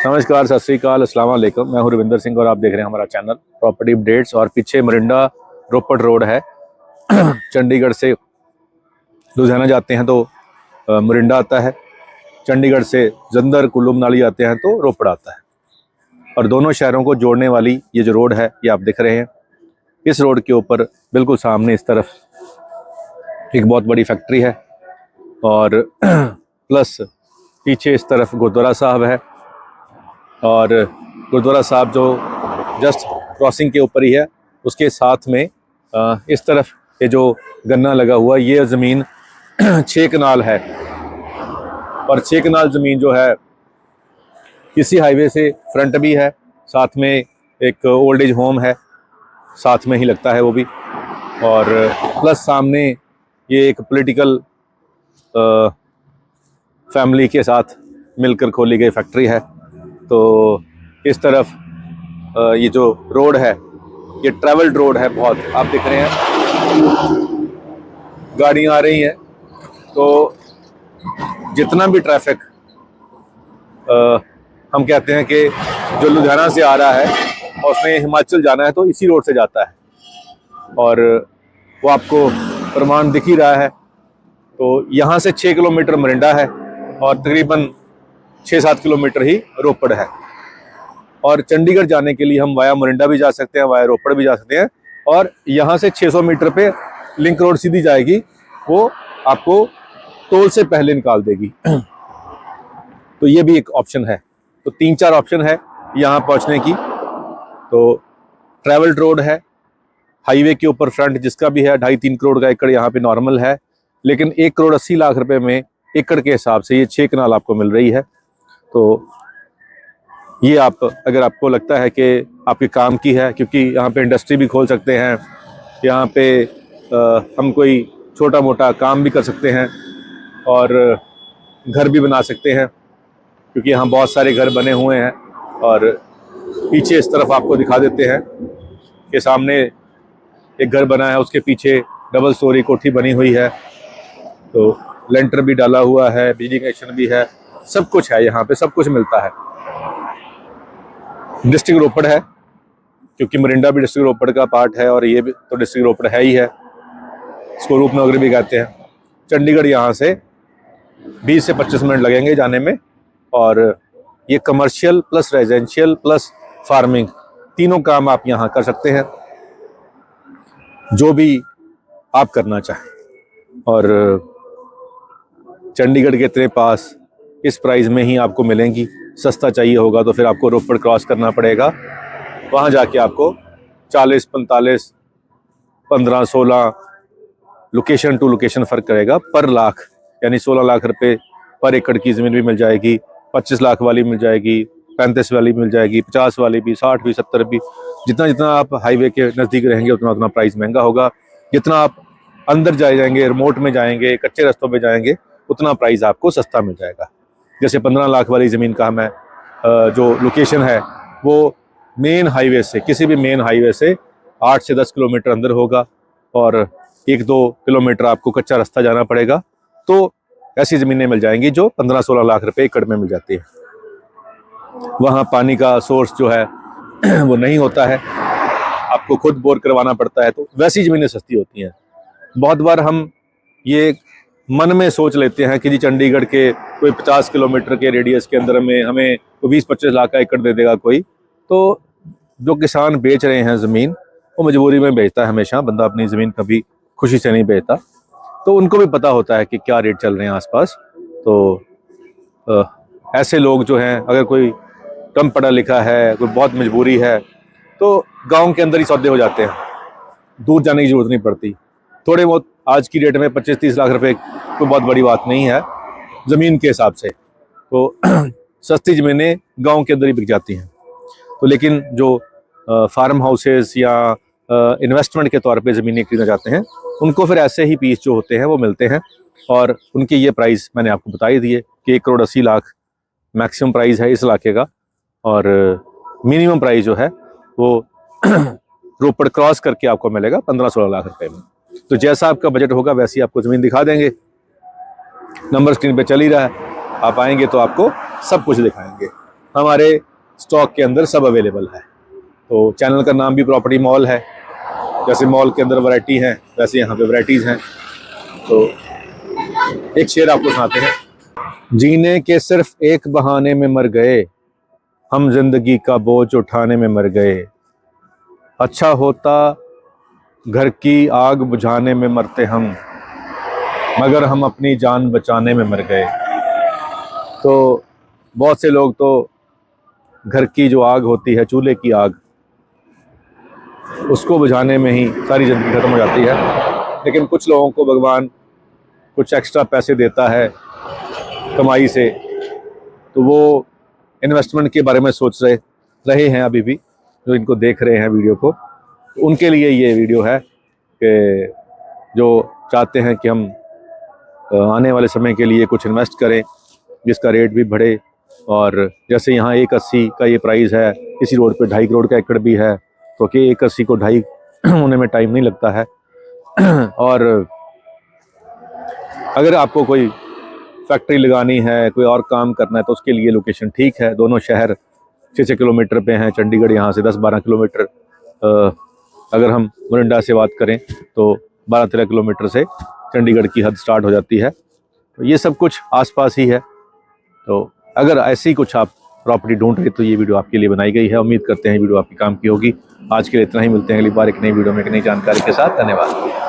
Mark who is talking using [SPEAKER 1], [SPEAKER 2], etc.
[SPEAKER 1] नमस्कार, सत श्री अकाल, अस्सलाम वालेकुम। मैं हूं रविंदर सिंह और आप देख रहे हैं हमारा चैनल प्रॉपर्टी अपडेट्स। और पीछे मोरिंडा रोपड़ रोड है। चंडीगढ़ से लुधियाना जाते हैं तो मोरिंडा आता है, चंडीगढ़ से जंदर कुल्लू मनाली आते हैं तो रोपड़ आता है। और दोनों शहरों को जोड़ने वाली ये जो रोड है ये आप देख रहे हैं। इस रोड के ऊपर बिल्कुल सामने इस तरफ एक बहुत बड़ी फैक्ट्री है और प्लस पीछे इस तरफ गुरुद्वारा साहब है। और गुरुद्वारा साहब जो जस्ट क्रॉसिंग के ऊपर ही है, उसके साथ में इस तरफ ये जो गन्ना लगा हुआ ये ज़मीन 6 कनाल है। और 6 कनाल ज़मीन जो है किसी हाईवे से फ्रंट भी है, साथ में एक ओल्ड एज होम है, साथ में ही लगता है वो भी। और प्लस सामने ये एक पॉलिटिकल फैमिली के साथ मिलकर खोली गई फैक्ट्री है। तो इस तरफ ये जो रोड है ये ट्रैवल्ड रोड है, बहुत आप देख रहे हैं गाड़ियां आ रही हैं। तो जितना भी ट्रैफिक हम कहते हैं कि जो लुधियाना से आ रहा है और उसने हिमाचल जाना है तो इसी रोड से जाता है, और वो आपको प्रमाण दिख ही रहा है। तो यहाँ से 6 किलोमीटर मोरिंडा है और तकरीबन 6-7 किलोमीटर ही रोपड़ है। और चंडीगढ़ जाने के लिए हम वाया मोरिंडा भी जा सकते हैं, वाया रोपड़ भी जा सकते हैं। और यहाँ से 600 मीटर पे लिंक रोड सीधी जाएगी, वो आपको टोल से पहले निकाल देगी। तो ये भी एक ऑप्शन है। तो 3-4 ऑप्शन है यहाँ पहुँचने की। तो ट्रैवल्ड रोड है, हाईवे के ऊपर फ्रंट जिसका भी है 2.5-3 करोड़ का एकड़ यहाँ पे नॉर्मल है, लेकिन 1 करोड़ 80 लाख रुपए में एकड़ के हिसाब से ये 6 कनाल आपको मिल रही है। तो ये आप अगर आपको लगता है कि आपके काम की है, क्योंकि यहाँ पे इंडस्ट्री भी खोल सकते हैं, यहाँ पे हम कोई छोटा मोटा काम भी कर सकते हैं और घर भी बना सकते हैं, क्योंकि यहाँ बहुत सारे घर बने हुए हैं। और पीछे इस तरफ आपको दिखा देते हैं कि सामने एक घर बना है, उसके पीछे डबल स्टोरी कोठी बनी हुई है। तो लेंटर भी डाला हुआ है, बिजली कनेक्शन भी है, सब कुछ है, यहाँ पे सब कुछ मिलता है। डिस्ट्रिक्ट रोपड़ है, क्योंकि मोरिंडा भी डिस्ट्रिक्ट रोपड़ का पार्ट है और ये भी तो डिस्ट्रिक्ट रोपड़ है ही है, इसको रूपनगर भी कहते हैं। चंडीगढ़ यहाँ से 20 से 25 मिनट लगेंगे जाने में। और ये commercial plus residential plus farming तीनों काम आप यहाँ कर सकते हैं, जो भी आप करना चाहें। और चंडीगढ़ के इतने पास इस प्राइस में ही आपको मिलेंगी। सस्ता चाहिए होगा तो फिर आपको रोपड़ क्रॉस करना पड़ेगा, वहाँ जाके आपको 40, 45, 15, 16 लोकेशन टू लोकेशन फ़र्क करेगा पर लाख, यानी 16 लाख रुपए पर एकड़ की ज़मीन भी मिल जाएगी, 25 लाख वाली मिल जाएगी, 35 वाली मिल जाएगी, 50 वाली भी, 60 भी, 70 भी। जितना जितना आप हाईवे के नज़दीक रहेंगे उतना उतना प्राइस महंगा होगा। जितना आप अंदर जाएंगे, रिमोट में जाएंगे, कच्चे रास्तों पे जाएंगे, उतना प्राइस आपको सस्ता मिल जाएगा। जैसे 15 लाख वाली ज़मीन का मैं जो लोकेशन है वो मेन हाईवे से, किसी भी मेन हाईवे से 8 से 10 किलोमीटर अंदर होगा और 1-2 किलोमीटर आपको कच्चा रास्ता जाना पड़ेगा। तो ऐसी ज़मीनें मिल जाएंगी जो 15-16 लाख रुपए एकड़ में मिल जाती है। वहाँ पानी का सोर्स जो है वो नहीं होता है, आपको खुद बोर करवाना पड़ता है, तो वैसी ज़मीनें सस्ती होती हैं। बहुत बार हम ये मन में सोच लेते हैं कि जी चंडीगढ़ के कोई 50 किलोमीटर के रेडियस के अंदर में हमें 20-25 लाख का एकड़ दे देगा कोई। तो जो किसान बेच रहे हैं ज़मीन, वो मजबूरी में बेचता है, हमेशा बंदा अपनी ज़मीन कभी खुशी से नहीं बेचता। तो उनको भी पता होता है कि क्या रेट चल रहे हैं आसपास। तो ऐसे लोग जो हैं, अगर कोई कम पढ़ा लिखा है, कोई बहुत मजबूरी है, तो गाँव के अंदर ही सौदे हो जाते हैं, दूर जाने की ज़रूरत नहीं पड़ती। थोड़े बहुत आज की डेट में 25-30 लाख रुपए कोई बहुत बड़ी बात नहीं है ज़मीन के हिसाब से। तो सस्ती ज़मीनें गांव के अंदर ही बिक जाती हैं। तो लेकिन जो फार्म हाउसेस या इन्वेस्टमेंट के तौर पे ज़मीनें खरीदना चाहते हैं, उनको फिर ऐसे ही पीस जो होते हैं वो मिलते हैं। और उनकी ये प्राइस मैंने आपको बता ही दी है कि 1 करोड़ 80 लाख मैक्सिमम प्राइस है इस इलाके का। और मिनिमम प्राइस जो है वो रोपड़ क्रॉस करके आपको मिलेगा 15-16 लाख रुपए में। तो जैसा आपका बजट होगा वैसी आपको ज़मीन दिखा देंगे। नंबर स्क्रीन पे चल ही रहा है, आप आएंगे तो आपको सब कुछ दिखाएंगे। हमारे स्टॉक के अंदर सब अवेलेबल है। तो चैनल का नाम भी प्रॉपर्टी मॉल है। जैसे मॉल के अंदर वैरायटी है, वैसे यहाँ पे वैरायटीज़ हैं। तो एक शेर आपको सुनाते हैं। जीने के सिर्फ एक बहाने में मर गए, हम जिंदगी का बोझ उठाने में मर गए। अच्छा होता घर की आग बुझाने में मरते हम, मगर हम अपनी जान बचाने में मर गए। तो बहुत से लोग तो घर की जो आग होती है, चूल्हे की आग, उसको बुझाने में ही सारी ज़िंदगी ख़त्म हो जाती है। लेकिन कुछ लोगों को भगवान कुछ एक्स्ट्रा पैसे देता है कमाई से, तो वो इन्वेस्टमेंट के बारे में सोच रहे हैं अभी भी, जो इनको देख रहे हैं वीडियो को। तो उनके लिए ये वीडियो है कि जो चाहते हैं कि हम आने वाले समय के लिए कुछ इन्वेस्ट करें जिसका रेट भी बढ़े। और जैसे यहाँ 180 का ये प्राइस है, इसी रोड पे 2.5 करोड़ का एकड़ भी है, तो कि 180 को 2.5 होने में टाइम नहीं लगता है। और अगर आपको कोई फैक्ट्री लगानी है, कोई और काम करना है, तो उसके लिए लोकेशन ठीक है। दोनों शहर 6-6 किलोमीटर पे हैं। चंडीगढ़ यहाँ से 10-12 किलोमीटर, अगर हम मोरिंडा से बात करें तो 12-13 किलोमीटर से चंडीगढ़ की हद स्टार्ट हो जाती है। तो ये सब कुछ आसपास ही है। तो अगर ऐसी कुछ आप प्रॉपर्टी ढूंढ रहे तो ये वीडियो आपके लिए बनाई गई है। उम्मीद करते हैं वीडियो आपके काम की होगी। आज के लिए इतना ही, मिलते हैं अगली बार एक नई वीडियो में एक नई जानकारी के साथ। धन्यवाद।